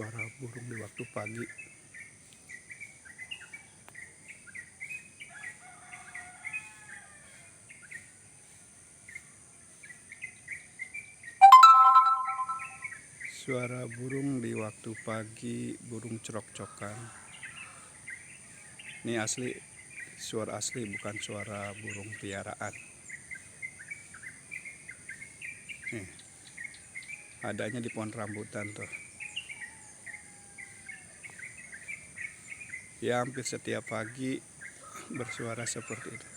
suara burung di waktu pagi. Suara burung di waktu pagi, burung cerok-cokan. Ini asli, suara asli, bukan suara burung piaraan. Nih, adanya di pohon rambutan tuh. Ya, hampir setiap pagi bersuara seperti itu.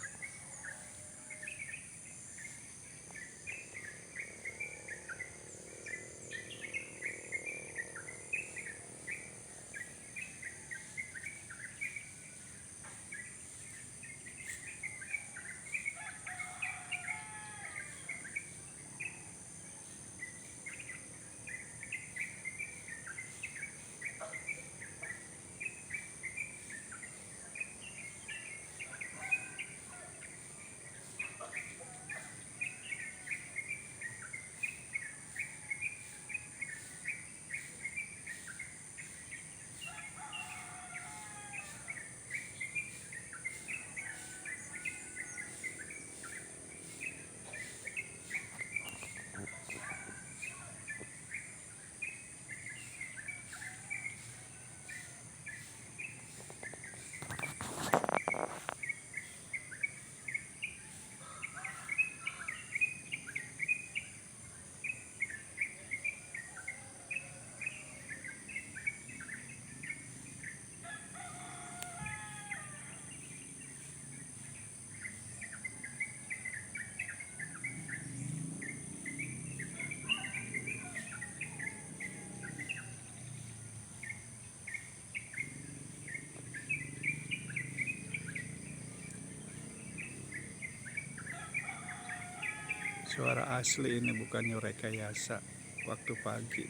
Suara asli ini, bukannya rekayasa waktu pagi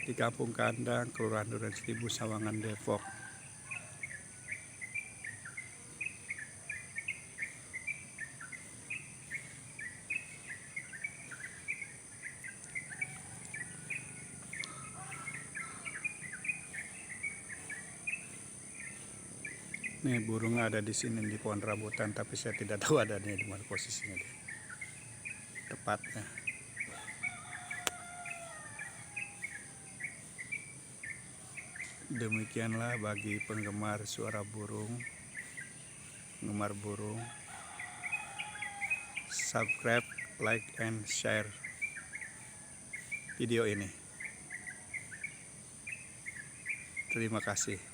di Kampung Kandang, Kelurahan Duren Seribu, Sawangan, Depok. Nih, burung ada di sini di pohon rambutan, tapi saya tidak tahu adanya di mana posisinya dia. Tepatnya. Demikianlah bagi penggemar suara burung, penggemar burung. Subscribe, like, and share video ini. Terima kasih.